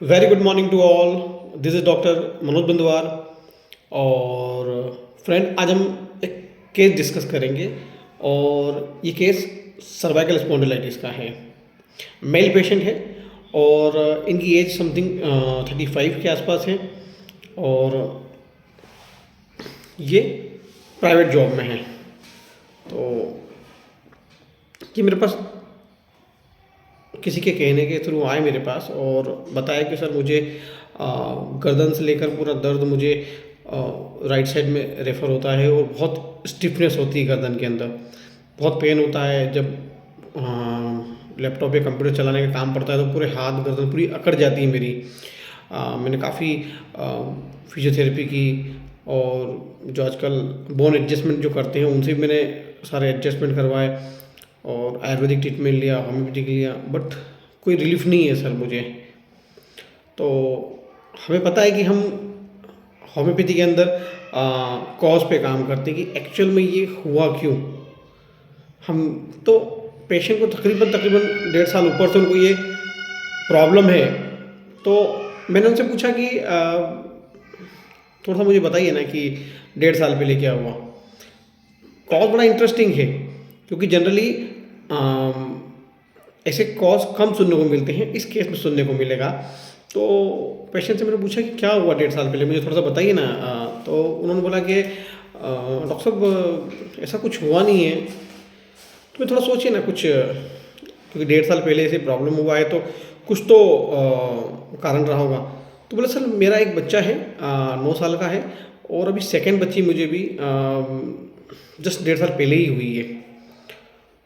Very good morning to all. This is doctor Manoj Bandwar. और friend, आज हम एक केस डिस्कस करेंगे। और ये केस सर्वाइकल स्पॉन्डिलाइटिस का है। मेल पेशेंट है और इनकी एज समथिंग 35 के आसपास है। और ये प्राइवेट जॉब में है। तो ये मेरे पास किसी के कहने के थ्रू आए मेरे पास और बताया कि सर मुझे गर्दन से लेकर पूरा दर्द मुझे राइट साइड में रेफ़र होता है और बहुत स्टिफनेस होती है गर्दन के अंदर। बहुत पेन होता है जब लैपटॉप या कंप्यूटर चलाने का काम पड़ता है तो पूरे हाथ गर्दन पूरी अकड़ जाती है मेरी। मैंने काफ़ी फिजियोथेरेपी की और जो आजकल बोन एडजस्टमेंट जो करते हैं उनसे भी मैंने सारे एडजस्टमेंट करवाए और आयुर्वेदिक ट्रीटमेंट लिया, होम्योपैथिक लिया, बट कोई रिलीफ नहीं है सर मुझे। तो हमें पता है कि हम होम्योपैथी के अंदर कॉज पे काम करते हैं कि एक्चुअल में ये हुआ क्यों। हम तो पेशेंट को तकरीबन तकरीबन 1.5 साल ऊपर से उनको ये प्रॉब्लम है। तो मैंने उनसे पूछा कि थोड़ा सा मुझे बताइए ना कि 1.5 साल पहले क्या हुआ। कॉज बड़ा इंटरेस्टिंग है क्योंकि जनरली ऐसे कॉज कम सुनने को मिलते हैं, इस केस में सुनने को मिलेगा। तो पेशेंट से मैंने पूछा कि क्या हुआ 1.5 साल पहले, मुझे थोड़ा सा बताइए ना। तो उन्होंने बोला कि डॉक्टर साहब ऐसा कुछ हुआ नहीं है। तो मैं थोड़ा सोचिए ना कुछ, क्योंकि 1.5 साल पहले ऐसे प्रॉब्लम हुआ है तो कुछ तो कारण रहा होगा। तो बोला सर मेरा एक बच्चा है, 9 साल का है और अभी सेकंड बच्ची मुझे भी जस्ट 1.5 साल पहले ही हुई है।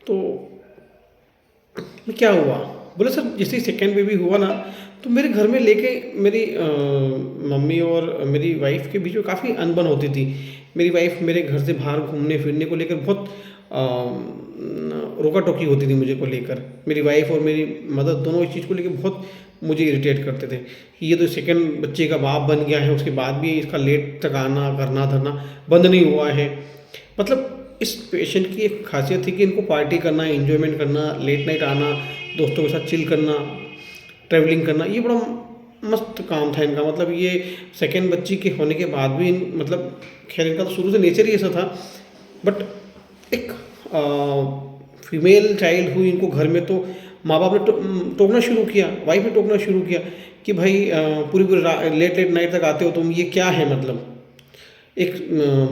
तो क्या हुआ? बोले सर जैसे ही सेकेंड बेबी हुआ ना तो मेरे घर में लेके मेरी मम्मी और मेरी वाइफ के बीच में काफ़ी अनबन होती थी। मेरी वाइफ मेरे घर से बाहर घूमने फिरने को लेकर बहुत रोका टोकी होती थी मुझे को लेकर। मेरी वाइफ और मेरी मदर दोनों इस चीज़ को लेकर बहुत मुझे इरिटेट करते थे कि ये तो सेकंड बच्चे का बाप बन गया है, उसके बाद भी इसका लेट तक आना करना धरना बंद नहीं हुआ है। मतलब इस पेशेंट की एक खासियत थी कि इनको पार्टी करना, एंजॉयमेंट करना, लेट नाइट आना, दोस्तों के साथ चिल करना, ट्रैवलिंग करना, ये बड़ा मस्त काम था इनका। मतलब ये सेकेंड बच्ची के होने के बाद भी मतलब खैर इनका तो शुरू से नेचर ही ऐसा था। बट एक फीमेल चाइल्ड हुई इनको घर में तो माँ बाप ने टोकना शुरू किया, वाइफ ने टोकना शुरू किया कि भाई पूरी पूरी लेट लेट नाइट तक आते हो तुम, ये क्या है। मतलब एक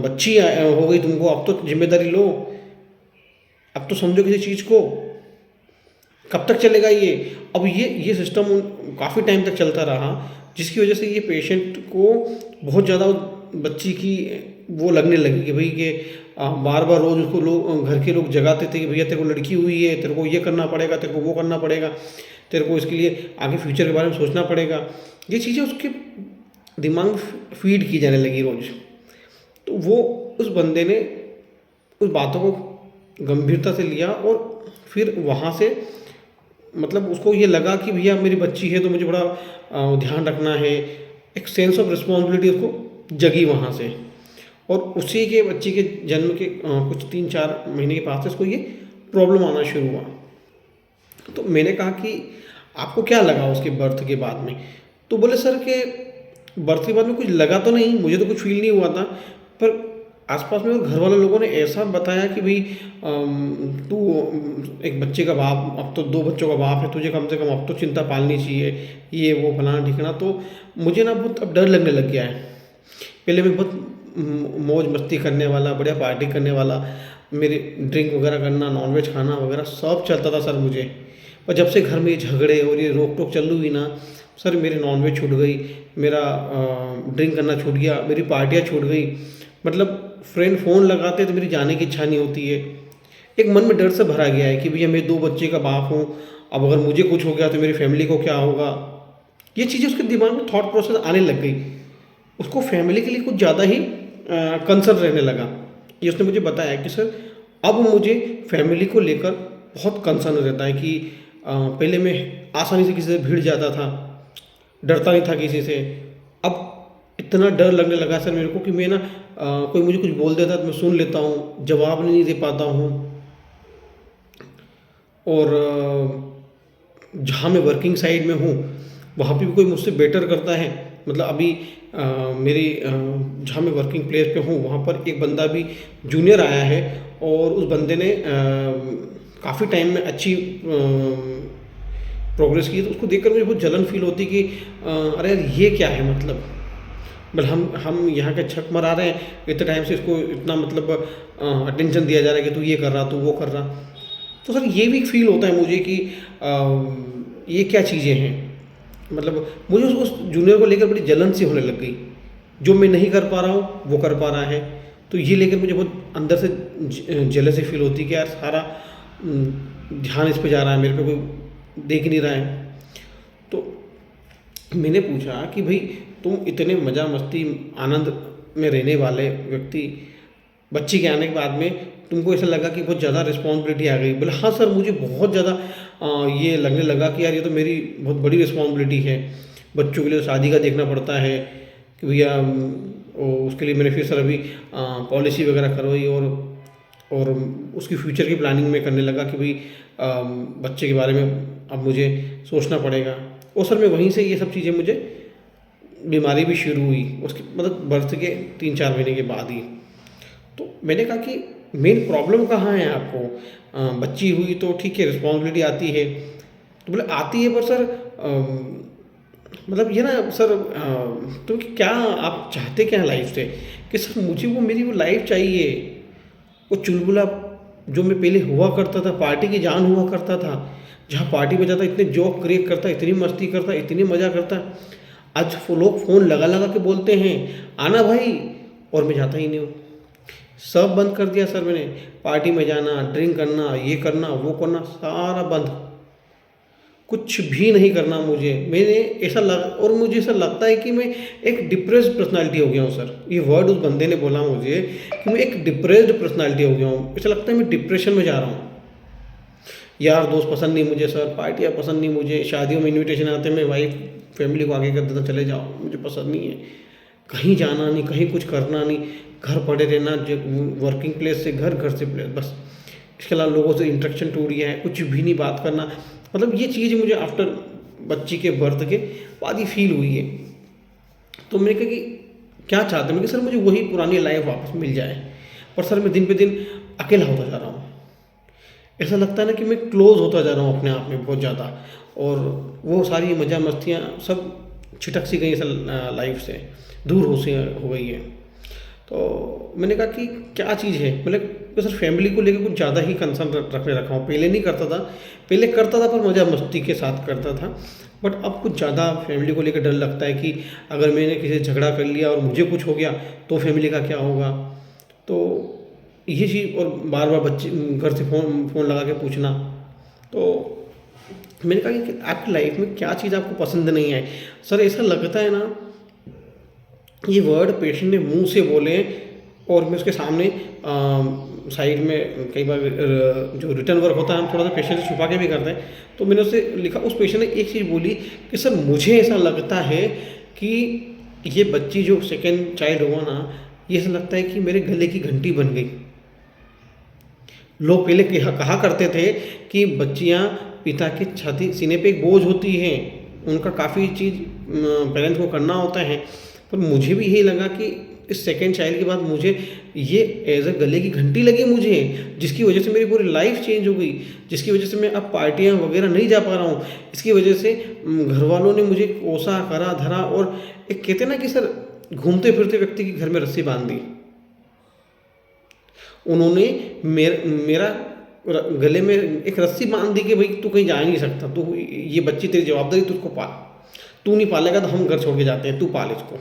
बच्ची हो गई तुमको, अब तो जिम्मेदारी लो, अब तो समझो किसी चीज़ को, कब तक चलेगा ये। अब ये सिस्टम काफ़ी टाइम तक चलता रहा जिसकी वजह से ये पेशेंट को बहुत ज़्यादा बच्ची की वो लगने लगी कि भाई कि बार बार रोज़ उसको लोग घर के लोग जगाते थे कि भैया तेरे को लड़की हुई है, तेरे को ये करना पड़ेगा, तेरे को वो करना पड़ेगा, तेरे को इसके लिए आगे फ्यूचर के बारे में सोचना पड़ेगा। ये चीज़ें उसके दिमाग में फीड की जाने लगी रोज़। तो वो उस बंदे ने उस बातों को गंभीरता से लिया और फिर वहाँ से मतलब उसको ये लगा कि भैया मेरी बच्ची है तो मुझे बड़ा ध्यान रखना है। एक सेंस ऑफ रिस्पॉन्सिबिलिटी उसको जगी वहाँ से। और उसी के बच्ची के जन्म के कुछ 3-4 महीने के बाद से उसको ये प्रॉब्लम आना शुरू हुआ। तो मैंने कहा कि आपको क्या लगा उसके बर्थ के बाद में। तो बोले सर के बर्थ के बाद में कुछ लगा तो नहीं, मुझे तो कुछ फील नहीं हुआ था, पर आसपास में और घर वाले लोगों ने ऐसा बताया कि भाई तू एक बच्चे का बाप, अब तो 2 बच्चों का बाप है, तुझे कम से कम अब तो चिंता पालनी चाहिए, ये वो फलाना ठिकाना। तो मुझे ना बहुत अब डर लगने लग गया है। पहले मैं बहुत मौज मस्ती करने वाला, बढ़िया पार्टी करने वाला, मेरे ड्रिंक वगैरह करना, नॉनवेज खाना वगैरह सब चलता था सर मुझे। पर जब से घर में ये झगड़े और ये रोक टोक चालू हुई ना सर, मेरी नॉनवेज छूट गई, मेरा ड्रिंक करना छूट गया, मेरी पार्टियाँ छूट गई। मतलब फ्रेंड फ़ोन लगाते तो मेरी जाने की इच्छा नहीं होती है। एक मन में डर से भरा गया है कि भैया मैं 2 बच्चे का बाप हूँ, अब अगर मुझे कुछ हो गया तो मेरी फैमिली को क्या होगा। ये चीज़ें उसके दिमाग में थॉट प्रोसेस आने लग गई। उसको फैमिली के लिए कुछ ज़्यादा ही कंसर्न रहने लगा। ये उसने मुझे बताया कि सर अब मुझे फैमिली को लेकर बहुत कंसर्न रहता है कि पहले मैं आसानी से किसी से भिड़ जाता था, डरता नहीं था किसी से। अब इतना डर लगने लगा सर मेरे को कि मैं ना कोई मुझे कुछ बोल देता तो मैं सुन लेता हूँ, जवाब नहीं दे पाता हूँ। और जहाँ मैं वर्किंग साइड में हूँ वहाँ पे भी कोई मुझसे बेटर करता है। मतलब अभी मेरी जहाँ मैं वर्किंग प्लेस पे हूँ वहाँ पर एक बंदा भी जूनियर आया है, और उस बंदे ने काफ़ी टाइम में अच्छी प्रोग्रेस की, तो उसको देखकर मुझे बहुत जलन फील होती कि अरे यार ये क्या है, मतलब हम यहाँ के छक मरा रहे हैं, इतने टाइम से इसको इतना मतलब अटेंशन दिया जा रहा है कि तू ये कर रहा, तू वो कर रहा। तो सर ये भी फील होता है मुझे कि ये क्या चीज़ें हैं। मतलब मुझे उस जूनियर को लेकर बड़ी जलन सी होने लग गई, जो मैं नहीं कर पा रहा हूँ वो कर पा रहा है। तो ये लेकर मुझे बहुत अंदर से जेलसी फील होती कि यार सारा ध्यान इस पे जा रहा है, मेरे पे कोई देख नहीं रहा है। तो मैंने पूछा कि भाई तुम इतने मज़ा मस्ती आनंद में रहने वाले व्यक्ति, बच्ची के आने के बाद में तुमको ऐसा लगा कि बहुत ज़्यादा रिस्पॉन्सिबिलिटी आ गई? बोले हाँ सर, मुझे बहुत ज़्यादा ये लगने लगा कि यार ये तो मेरी बहुत बड़ी रिस्पॉन्सिबिलिटी है। बच्चों के लिए शादी का देखना पड़ता है कि भैया उसके लिए मैंने फिर सर अभी पॉलिसी वगैरह करवाई, और उसकी फ्यूचर की प्लानिंग में करने लगा कि भाई बच्चे के बारे में अब मुझे सोचना पड़ेगा। और सर मैं वहीं से ये सब चीज़ें, मुझे बीमारी भी शुरू हुई उसके मतलब बर्थ के 3-4 महीने के बाद ही। तो मैंने कहा कि मेन प्रॉब्लम कहाँ है आपको? बच्ची हुई तो ठीक है, रिस्पॉन्सिबिलिटी आती है, तो बोले आती है, पर सर मतलब ये ना सर तो क्या आप चाहते क्या हैं लाइफ से? कि सर मुझे वो मेरी वो लाइफ चाहिए, वो चुलबुला जो मैं पहले हुआ करता था, पार्टी की जान हुआ करता था, जहाँ पार्टी में जाता इतने जोक क्रिएट करता, इतनी मस्ती करता, इतनी मज़ा करता। आज वो लोग फ़ोन लगा लगा के बोलते हैं आना भाई, और मैं जाता ही नहीं हूँ। सब बंद कर दिया सर मैंने, पार्टी में जाना, ड्रिंक करना, ये करना, वो करना, सारा बंद। कुछ भी नहीं करना मुझे। मैंने ऐसा और मुझे ऐसा लगता है कि मैं एक डिप्रेस्ड पर्सनालिटी हो गया हूँ सर। ये वर्ड उस बंदे ने बोला मुझे कि मैं एक डिप्रेस्ड पर्सनालिटी हो गया हूँ। ऐसा लगता है मैं डिप्रेशन में जा रहा हूँ। यार दोस्त पसंद नहीं मुझे सर, पार्टियाँ पसंद नहीं मुझे, शादियों में इन्विटेशन आते हैं, मैं वाइफ फैमिली को आगे कर देता चले जाओ, मुझे पसंद नहीं है। कहीं जाना नहीं, कहीं कुछ करना नहीं, घर पड़े रहना, वर्किंग प्लेस से घर, घर से प्लेस, बस। इसके अलावा लोगों से इंटरेक्शन टूट गया है, कुछ भी नहीं बात करना। मतलब ये चीज़ मुझे आफ्टर बच्ची के बर्थ के बाद ही फील हुई है। तो मैंने कहा कि क्या चाहते हैं? मैं सर मुझे वही पुरानी लाइफ वापस मिल जाए, पर सर मैं दिन पे दिन अकेला होता जा रहा हूँ। ऐसा लगता है ना कि मैं क्लोज होता जा रहा हूँ अपने आप में बहुत ज़्यादा, और वो सारी मज़ा मस्तियाँ सब छिटक सी गई सर, लाइफ से दूर हो गई है। तो मैंने कहा कि क्या चीज़ है, मतलब मैं सर फैमिली को लेकर कुछ ज़्यादा ही कंसर्न रखने रखा हूँ। पहले नहीं करता था, पहले करता था पर मज़ा मस्ती के साथ करता था, बट अब कुछ ज़्यादा फैमिली को लेकर डर लगता है कि अगर मैंने किसी से झगड़ा कर लिया और मुझे कुछ हो गया तो फैमिली का क्या होगा। तो ये चीज़, और बार बार बच्चे घर से फ़ोन लगा के पूछना। तो मैंने कहा कि आपकी लाइफ में क्या चीज़ आपको पसंद नहीं है? सर ऐसा लगता है ना, ये वर्ड पेशेंट ने मुंह से बोले और मैं उसके सामने साइड में कई बार जो रिटर्न वर्क होता है हम थोड़ा सा पेशेंट से छुपा के भी करते हैं। तो मैंने उससे लिखा, उस पेशेंट ने एक चीज़ बोली कि सर मुझे ऐसा लगता है कि ये बच्ची जो सेकेंड चाइल्ड हुआ ना, ये ऐसा लगता है कि मेरे गले की घंटी बन गई। लोग पहले कहा करते थे कि बच्चियाँ पिता के छाती सीने पे एक बोझ होती हैं, उनका काफ़ी चीज़ पेरेंट्स को करना होता है। पर मुझे भी यही लगा कि इस सेकेंड चाइल्ड के बाद मुझे ये एज अ गले की घंटी लगी मुझे, जिसकी वजह से मेरी पूरी लाइफ चेंज हो गई, जिसकी वजह से मैं अब पार्टियाँ वगैरह नहीं जा पा रहा हूँ। इसकी वजह से घर वालों ने मुझे कोसा करा धरा, और एक कहते ना कि सर घूमते फिरते व्यक्ति के घर में रस्सी बांध दी। उन्होंने मेरा गले में एक रस्सी बांध दी कि भाई तू कहीं जा नहीं सकता, तू ये बच्ची तेरी जवाबदारी, तू उसको पाल, तू नहीं पालेगा तो हम घर छोड़ के जाते हैं, तू पाल इसको।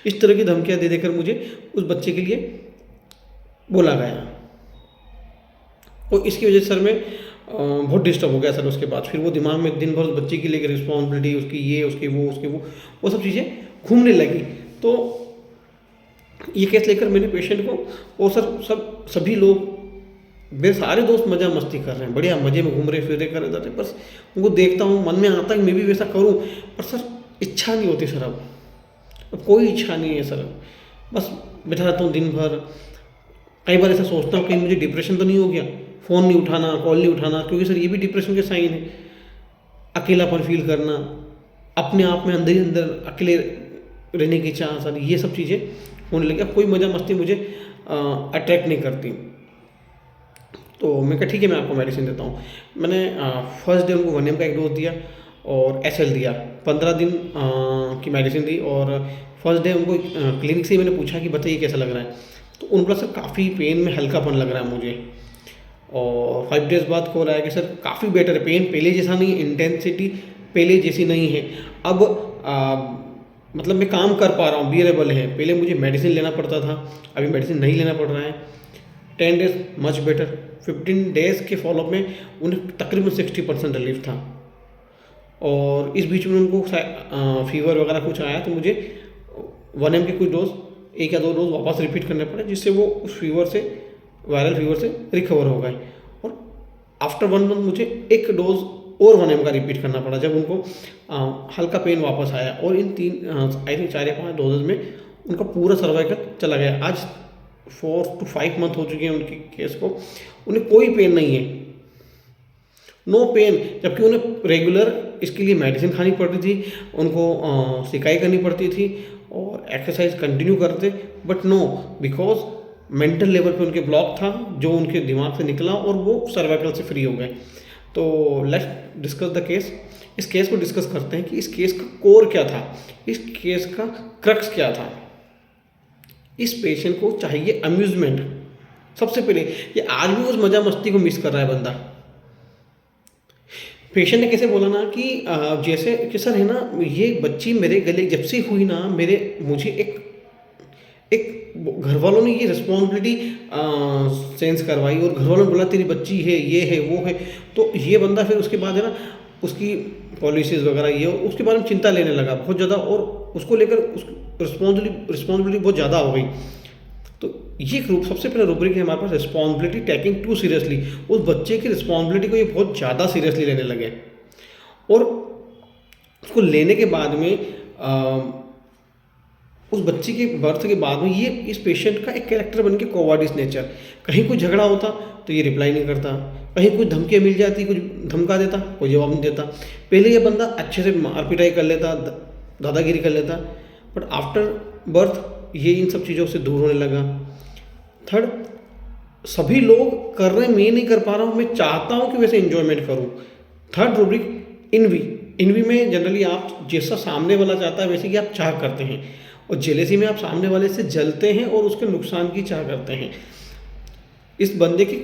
इस तरह की धमकियाँ दे देकर मुझे उस बच्चे के लिए बोला गया, और इसकी वजह से सर मैं बहुत डिस्टर्ब हो गया सर। उसके बाद फिर वो दिमाग में दिन भर उस बच्चे की लेकर रिस्पॉन्सिबिलिटी, उसकी ये, उसकी वो सब चीज़ें घूमने लगी। तो ये केस लेकर मैंने पेशेंट को, और सर सभी लोग, मेरे सारे दोस्त मज़ा मस्ती कर रहे हैं, बढ़िया मज़े में घूम रहे फिर रहे कर रहे थे, बस उनको देखता हूँ मन में आता है मैं भी वैसा करूँ, पर सर इच्छा नहीं होती सर। अब कोई इच्छा नहीं है सर, बस बैठा रहता हूँ दिन भर। कई बार ऐसा सोचता हूँ कहीं मुझे डिप्रेशन तो नहीं हो गया, फ़ोन नहीं उठाना, कॉल नहीं उठाना, क्योंकि सर ये भी डिप्रेशन के साइन है। अकेलापन फील करना, अपने आप में अंदर ही अंदर अकेले रहने की चाह, सर ये सब चीज़ें होने लगी। अब कोई मज़ा मस्ती मुझे अट्रैक्ट नहीं करती। तो मैं कहा ठीक है, मैं आपको मेडिसिन देता हूँ। मैंने फर्स्ट डे उनको 1 mg का एक डोज दिया और SL दिया। 15 दिन की मेडिसिन दी और फर्स्ट डे उनको क्लिनिक से ही मैंने पूछा कि बताइए कैसा लग रहा है। तो उन बोला सर काफ़ी पेन में हल्कापन लग रहा है मुझे। और 5 डेज़ बाद कॉल आया कि सर काफ़ी बेटर है, पेन पहले जैसा नहीं है, इंटेंसिटी पहले जैसी नहीं है। अब मतलब मैं काम कर पा रहा हूँ, बियरेबल है। पहले मुझे मेडिसिन लेना पड़ता था, अभी मेडिसिन नहीं लेना पड़ रहा है। 10 डेज़ मच बेटर। 15 डेज़ के फॉलोअप में उन्हें तकरीबन 60% रिलीफ था। और इस बीच में उनको फीवर वगैरह कुछ आया तो मुझे 1 mg के कुछ डोज, 1 या 2 डोज वापस रिपीट करने पड़े, जिससे वो उस फीवर से, वायरल फीवर से रिकवर हो गए। और आफ्टर 1 मंथ मुझे एक डोज और 1 mg का रिपीट करना पड़ा जब उनको हल्का पेन वापस आया। और इन 4 या 5 डोजेज में उनका पूरा सर्वाइकल चला गया। आज 4 to 5 मंथ हो चुके हैं उनके केस को, उन्हें कोई पेन नहीं है, नो पेन। जबकि उन्हें रेगुलर इसके लिए मेडिसिन खानी पड़ती थी, उनको सिकाई करनी पड़ती थी और एक्सरसाइज कंटिन्यू करते, but no, because mental level पे उनके ब्लॉक था जो उनके दिमाग से निकला और वो सर्वाइकल से फ्री हो गए। तो लेट्स डिस्कस द केस। इस केस को डिस्कस करते हैं कि इस केस का कोर क्या था, इस केस का क्रक्स क्या था। इस पेशेंट को चाहिए अम्यूजमेंट सबसे पहले। ये आज भी उस मजा मस्ती को मिस कर रहा है बंदा। पेशेंट ने कैसे बोला ना कि जैसे कि सर है ना, ये बच्ची मेरे गले जब से हुई ना, मुझे एक घर वालों ने ये रिस्पॉन्सिबिलिटी सेंस करवाई और घर वालों ने बोला तेरी बच्ची है, ये है, वो है। तो ये बंदा फिर उसके बाद है ना उसकी पॉलिसीज़ वगैरह ये, और उसके बारे में चिंता लेने लगा बहुत ज़्यादा, और उसको लेकर उस रिस्पॉन्सिबिलिटी बहुत ज़्यादा हो गई। तो ये ग्रुप सबसे पहले रूब्रिक है हमारे पास, रिस्पॉन्सिबिलिटी टेकिंग टू सीरियसली। उस बच्चे की रिस्पॉन्सिबिलिटी को ये बहुत ज़्यादा सीरियसली लेने लगे और उसको लेने के बाद में उस बच्ची के बर्थ के बाद में ये इस पेशेंट का एक कैरेक्टर बन के कोवार्डिस नेचर। कहीं कोई झगड़ा होता तो ये रिप्लाई नहीं करता, कहीं कुछ धमकियाँ मिल जाती, कुछ धमका देता, कोई जवाब नहीं देता। पहले ये बंदा अच्छे से मार पिटाई कर लेता, दादागिरी कर लेता, बट आफ्टर बर्थ ये इन सब चीज़ों से दूर होने लगा। थर्ड, सभी लोग कर रहे हैं, मैं नहीं कर पा रहा हूँ, मैं चाहता हूँ कि वैसे इन्जॉयमेंट करूँ। थर्ड रूब्रिक, इनवी में जनरली आप जैसा सामने वाला चाहता है वैसे ही आप चाह करते हैं, और जेलेसी में आप सामने वाले से जलते हैं और उसके नुकसान की चाह करते हैं। इस बंदे की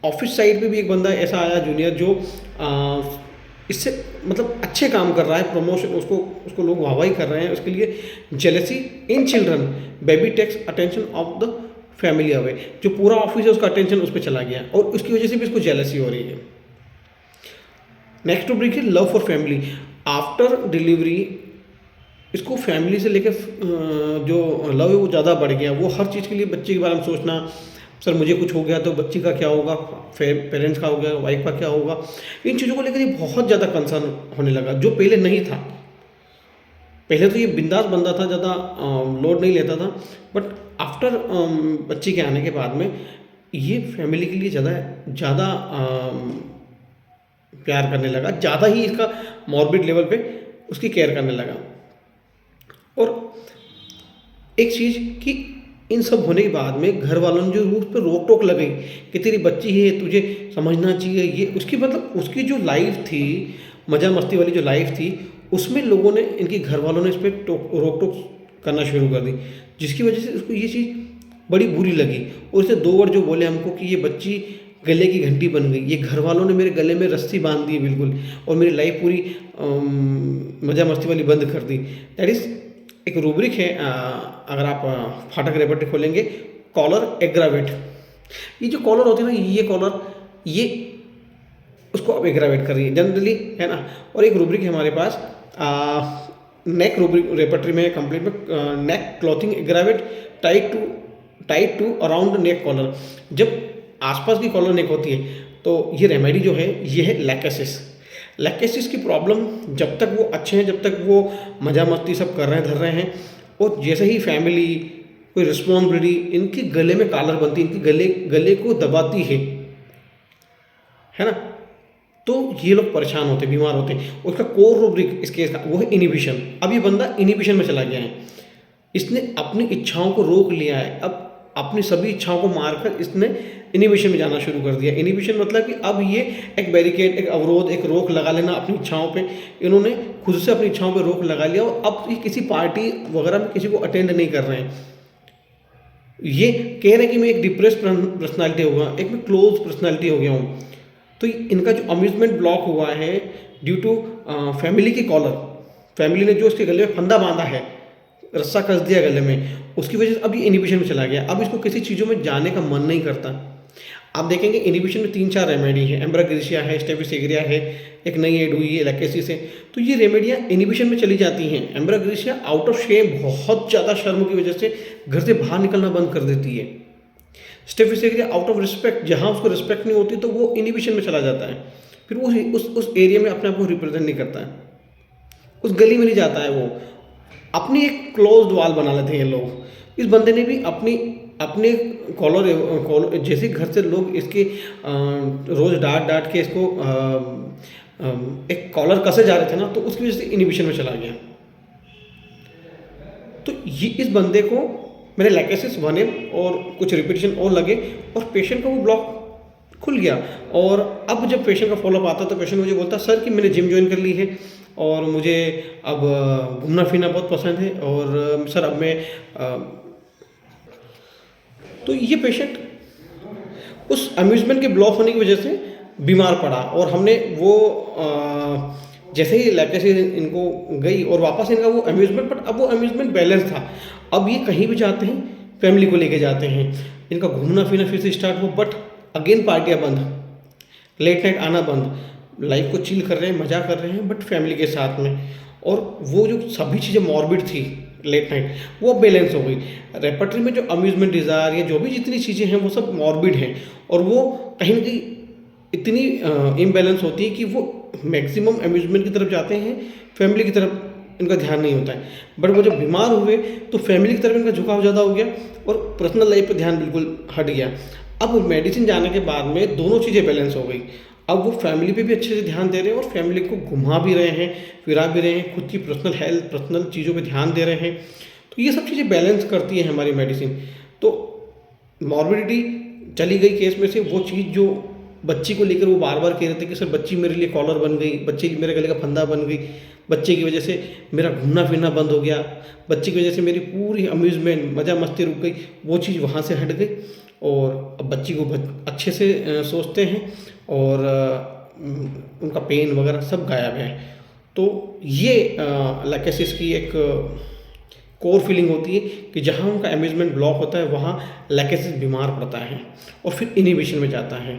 ऑफिस साइड पे भी एक बंदा ऐसा आया जूनियर जो इससे मतलब अच्छे काम कर रहा है, प्रमोशन उसको लोग वाहवाही कर रहे हैं, उसके लिए jealousy in children, baby takes attention of the family away. जो पूरा ऑफिस है उसका अटेंशन उस पर चला गया और उसकी वजह से भी इसको जेलेसी हो रही है। नेक्स्ट टॉपिक है love for family. After delivery इसको फैमिली से लेकर जो लव है वो ज़्यादा बढ़ गया। वो हर चीज़ के लिए बच्चे के बारे में सोचना, सर मुझे कुछ हो गया तो बच्ची का क्या होगा, पेरेंट्स का हो गया, वाइफ का क्या होगा, इन चीज़ों को लेकर ये बहुत ज़्यादा कंसर्न होने लगा, जो पहले नहीं था। पहले तो ये बिंदास बंदा था, ज़्यादा लोड नहीं लेता था, बट आफ्टर बच्ची के आने के बाद में ये फैमिली के लिए ज़्यादा प्यार करने लगा, ज़्यादा ही इसका मॉर्बिड लेवल पे उसकी केयर करने लगा। और एक चीज़ कि इन सब होने के बाद में घर वालों ने जो उस पर रोक टोक लगाई कि तेरी बच्ची है, तुझे समझना चाहिए, ये उसकी मतलब उसकी जो लाइफ थी, मज़ा मस्ती वाली जो लाइफ थी, उसमें लोगों ने, इनके घर वालों ने इस पर रोक टोक करना शुरू कर दी, जिसकी वजह से उसको ये चीज़ बड़ी बुरी लगी। और इसे 2 वर्ड जो बोले हमको कि ये बच्ची गले की घंटी बन गई, ये घर वालों ने मेरे गले में रस्सी बांध दी बिल्कुल, और मेरी लाइफ पूरी मज़ा मस्ती वाली बंद कर दी। दैट इज़ एक रूब्रिक है, अगर आप फाटक रेपर्टरी खोलेंगे, कॉलर एग्रावेट। ये जो कॉलर होती है ना, ये कॉलर ये उसको अब एग्रावेट कर रही है जनरली, है ना। और एक रूब्रिक है हमारे पास नेक रूब्रिक रेपर्टरी में कंप्लीट में, neck clothing aggravate tight to around neck collar. जब आसपास की कॉलर नेक होती है तो ये रेमेडी जो है ये है लैकेसिस की प्रॉब्लम। जब तक वो अच्छे हैं, जब तक वो मज़ा मस्ती सब कर रहे हैं, धर रहे हैं, और जैसे ही फैमिली कोई रिस्पॉन्सिबिलिटी, इनके गले में कॉलर बनती है, इनके गले को दबाती है ना। तो ये लोग परेशान होते हैं, बीमार होते हैं। उसका कोर रूब्रिक इस केस का वो है इनिबिशन। अब ये बंदा इनिबिशन में चला गया है, इसने अपनी इच्छाओं को रोक लिया है। अब अपनी सभी इच्छाओं को मारकर इसने इनिबिशन में जाना शुरू कर दिया। इनिबिशन मतलब कि अब ये एक बैरिकेड, एक अवरोध, एक रोक लगा लेना अपनी इच्छाओं पे। इन्होंने खुद से अपनी इच्छाओं पे रोक लगा लिया और अब ये किसी पार्टी वगैरह में किसी को अटेंड नहीं कर रहे हैं। ये कह रहे हैं कि मैं एक डिप्रेस पर्सनालिटी हो गया, एक मैं क्लोज पर्सनालिटी हो गया हूँ। तो इनका जो अम्यूजमेंट ब्लॉक हुआ है ड्यू टू फैमिली की कॉलर, फैमिली ने जो इसके गले में फंदा बांधा है, रस्सा कस दिया गले में, उसकी वजह से अब ये इनिबिशन में चला गया। अब इसको किसी चीज़ों में जाने का मन नहीं करता। आप देखेंगे इनिबिशन में 3-4 रेमेडी है, एम्ब्राग्रेसिया है, स्टेफिसेग्रिया है, एक नई एड हुई है लैकेसिस है। तो ये रेमेडियाँ इनिबिशन में चली जाती हैं। एम्ब्राग्रेसिया आउट ऑफ शेम, बहुत ज़्यादा शर्म की वजह से घर से बाहर निकलना बंद कर देती है। स्टेफिसेग्रिया आउट ऑफ रिस्पेक्ट, जहाँ उसको रिस्पेक्ट नहीं होती तो वो इनिबिशन में चला जाता है। फिर वो उस एरिया में अपने आप को रिप्रेजेंट नहीं करता है, उस गली में नहीं जाता है, वो अपनी एक क्लोज्ड वॉल बना लेते हैं ये लोग। इस बंदे ने भी अपने कॉलर जैसे घर से लोग इसके रोज़ डांट के इसको एक कॉलर कसे जा रहे थे ना, तो उसकी वजह से इनिबिशन में चला गया। तो ये इस बंदे को मेरे लैकेसिस 1M और कुछ रिपीटेशन और लगे और पेशेंट का वो ब्लॉक खुल गया। और अब जब पेशेंट का फॉलोअप आता तो पेशेंट मुझे बोलता सर कि मैंने जिम ज्वाइन कर ली है और मुझे अब घूमना फिरना बहुत पसंद है और सर अब मैं तो ये पेशेंट उस अम्यूज़मेंट के ब्लॉक होने की वजह से बीमार पड़ा और हमने वो जैसे ही लैकेसिस इनको गई और वापस इनका वो अम्यूज़मेंट, बट अब वो अम्यूज़मेंट बैलेंस था। अब ये कहीं भी जाते हैं फैमिली को लेके जाते हैं, इनका घूमना फिरना फिर से स्टार्ट हो, बट अगेन पार्टियाँ बंद, लेट नाइट आना बंद, लाइफ को चिल कर रहे हैं, मज़ा कर रहे हैं बट फैमिली के साथ में। और वो जो सभी चीज़ें मॉर्बिड थी लेट नाइट, वो बैलेंस हो गई। रेपर्टरी में जो अम्यूज़मेंट डिज़ायर या जो भी जितनी चीज़ें हैं वो सब मॉर्बिड हैं और वो कहीं ना कहीं इतनी इम्बैलेंस होती है कि वो मैक्सिमम अम्यूज़मेंट की तरफ जाते हैं, फैमिली की तरफ इनका ध्यान नहीं होता है। बट वो जब बीमार हुए तो फैमिली की तरफ इनका झुकाव ज़्यादा हो गया और पर्सनल लाइफ पर ध्यान बिल्कुल हट गया। अब मेडिसिन जाने के बाद में दोनों चीज़ें बैलेंस हो गई। अब वो फैमिली पे भी अच्छे से ध्यान दे रहे हैं और फैमिली को घुमा भी रहे हैं, फिरा भी रहे हैं, खुद की पर्सनल हेल्थ, पर्सनल चीज़ों पे ध्यान दे रहे हैं। तो ये सब चीज़ें बैलेंस करती है हमारी मेडिसिन। तो मॉर्बिडिटी चली गई केस में से, वो चीज़ जो बच्ची को लेकर वो बार बार कह रहे थे कि सर बच्ची मेरे लिए कॉलर बन गई, बच्चे मेरे गले का फंदा बन गई, बच्चे की वजह से मेरा घूमना फिरना बंद हो गया, बच्चे की वजह से मेरी पूरी अम्यूज़मेंट मज़ा मस्ती रुक गई, वो चीज़ वहाँ से हट गई और अब बच्ची को अच्छे से सोचते हैं और उनका पेन वगैरह सब गायब है। तो ये लैकेसिस की एक कोर फीलिंग होती है कि जहाँ उनका अम्यूज़मेंट ब्लॉक होता है वहाँ लैकेसिस बीमार पड़ता है और फिर इनिबिशन में जाता है।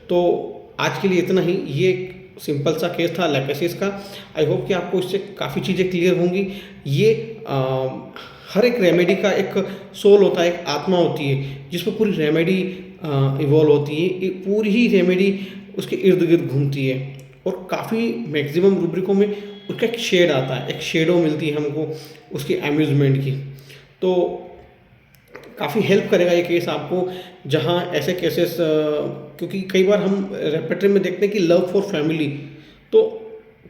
तो आज के लिए इतना ही, ये एक सिंपल सा केस था लैकेसिस का। आई होप कि आपको इससे काफ़ी चीज़ें क्लियर होंगी। ये हर एक रेमेडी का एक सोल होता है, एक आत्मा होती है जिसमें पूरी रेमेडी इवॉल्व होती है, एक पूरी ही रेमेडी उसके इर्द गिर्द घूमती है और काफ़ी मैक्सिमम रूब्रिकों में उसका एक शेड आता है, एक शेडो मिलती है हमको उसके अम्यूज़मेंट की। तो काफ़ी हेल्प करेगा ये केस आपको, जहाँ ऐसे केसेस क्योंकि कई बार हम रेपर्टरी में देखते हैं कि लव फॉर फैमिली, तो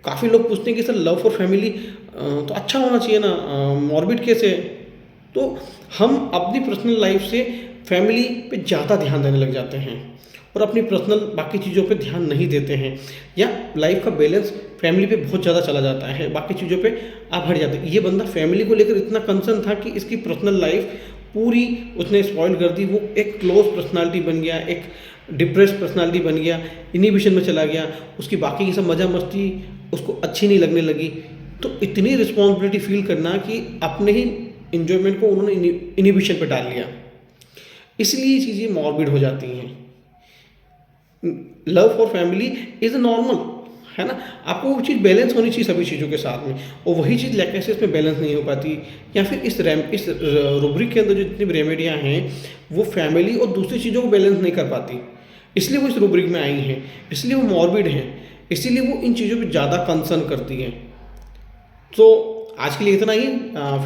काफ़ी लोग पूछते हैं कि सर लव फॉर फैमिली तो अच्छा होना चाहिए ना, मॉर्बिड केस है। तो हम अपनी पर्सनल लाइफ से फैमिली पे ज़्यादा ध्यान देने लग जाते हैं और अपनी पर्सनल बाकी चीज़ों पे ध्यान नहीं देते हैं, या लाइफ का बैलेंस फैमिली पे बहुत ज़्यादा चला जाता है, बाकी चीज़ों पे आप हट जाते हैं। ये बंदा फैमिली को लेकर इतना कंसर्न था कि इसकी पर्सनल लाइफ पूरी उसने स्पॉइल कर दी। वो एक क्लोज पर्सनालिटी बन गया, एक डिप्रेस पर्सनालिटी बन गया, इनिबिशन में चला गया, उसकी बाकी की सब मज़ा मस्ती उसको अच्छी नहीं लगने लगी। तो इतनी रिस्पॉन्सिबिलिटी फील करना कि अपने ही इन्जॉयमेंट को उन्होंने इनिबिशन पे डाल लिया, इसलिए ये चीज़ें मॉर्बिड हो जाती हैं। Love for family is normal, है ना, आपको वो चीज़ बैलेंस होनी चाहिए सभी चीज़ों के साथ में, और वही चीज़ लैकेसिस में बैलेंस नहीं हो पाती, या फिर इस रूब्रिक के अंदर जो जितनी भी रेमेडियाँ हैं वो फैमिली और दूसरी चीज़ों को बैलेंस नहीं कर पाती, इसलिए वो इस रूब्रिक में आई हैं, इसलिए वो मॉर्बिड हैं, इसीलिए वो इन चीज़ों पर ज़्यादा कंसर्न करती हैं। तो आज के लिए इतना ही,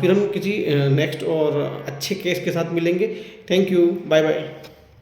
फिर हम किसी नेक्स्ट और अच्छे केस के साथ मिलेंगे। Thank you, bye bye.